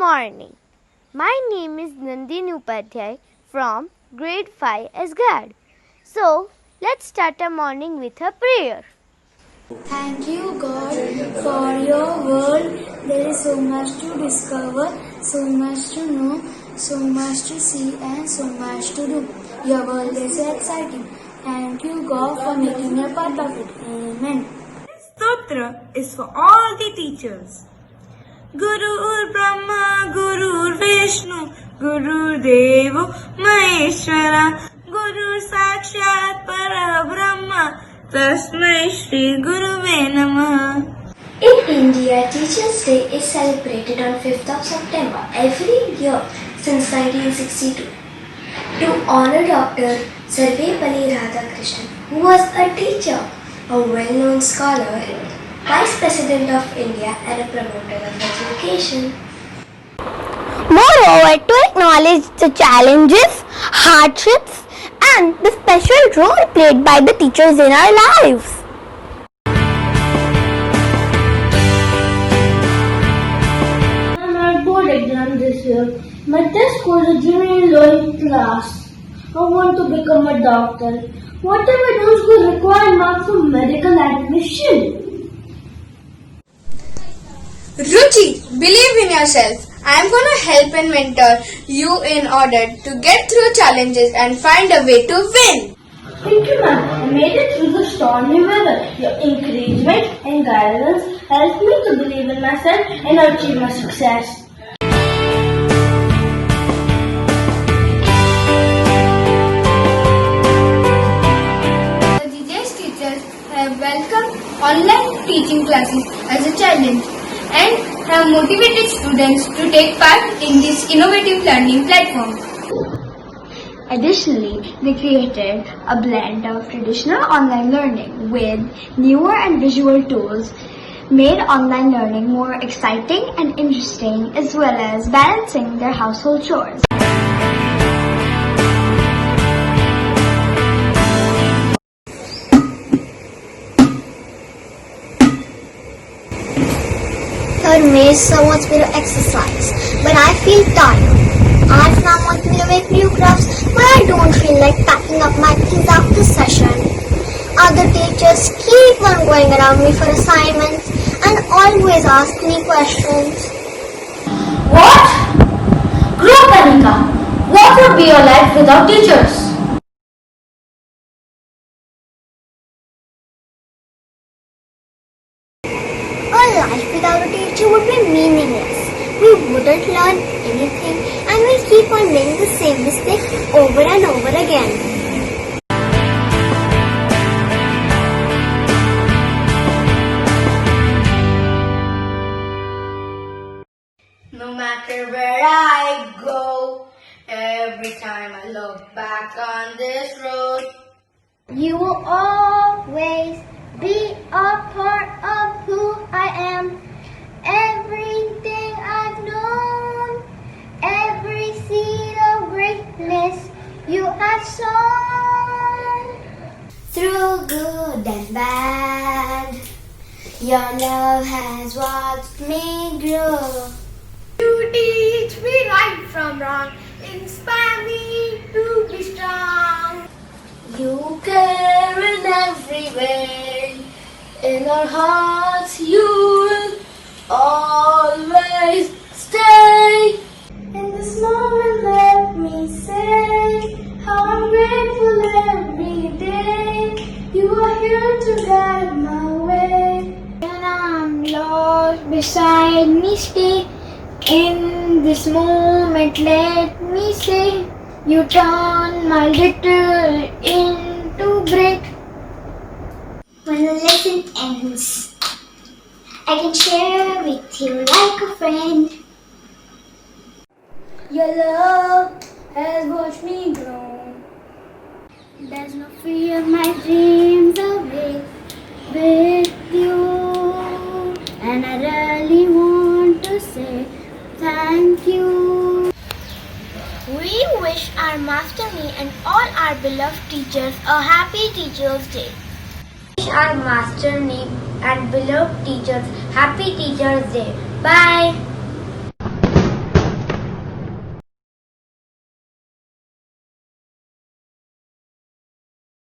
morning. My name is Nandini Upadhyay from grade 5 Asgard. So, let's start our morning with a prayer. Thank you, God, for your world. There is so much to discover, so much to know, so much to see, and so much to do. Your world is so exciting. Thank you, God, for making me a part of it. Amen. This stotra is for all the teachers. Guru Brahma, Guru Vishnu, Guru Devo Maheshwara, Guru Sakshat Parabrahma, Tasmai Shri Guruve Namah. In India, Teachers' Day is celebrated on 5th of September every year since 1962 to honor Dr. Sarvepalli Radhakrishnan, who was a teacher, a well-known scholar, Vice President of India and a promoter of education. Moreover, to acknowledge the challenges, hardships, and the special role played by the teachers in our lives. On my board exam this year, my test score is extremely low in class. I want to become a doctor. What if I don't score required marks for medical admission? Ruchi, believe in yourself. I am going to help and mentor you in order to get through challenges and find a way to win. Thank you, ma'am. I made it through the stormy weather. Your encouragement and guidance helped me to believe in myself and achieve my success. The GGIS teachers have welcomed online teaching classes as a challenge and have motivated students to take part in this innovative learning platform. Additionally, they created a blend of traditional online learning with newer and visual tools, made online learning more exciting and interesting, as well as balancing their household chores. Third May wants me to exercise, but I feel tired. Art now wants me to make new crafts, but I don't feel like packing up my things after session. Other teachers keep on going around me for assignments and always ask me questions. What? Grow up, Anika. What would be your life without teachers? A life without a teacher would be meaningless. We wouldn't learn anything and we'll keep on making the same mistake over and over again. No matter where I go, every time I look back on this road, You will always be a part of who I am. Everything I've known, every seed of greatness you have sown. Through good and bad, your love has watched me grow. you teach me right from wrong, inspire me to be strong. You care in every way. In our hearts you will always stay. In this moment let me say how I'm grateful every day. You are here to guide my way. When I'm lost beside me stay. In this moment let me say you turn my little into great. When the lesson ends, I can share with you like a friend. Your love has watched me grow. There's no fear, my dreams away with you. And I really want to say thank you. We wish our Master Me and all our beloved teachers a happy Teachers' Day. Wish our Master Me and beloved teachers happy Teachers' Day. Bye.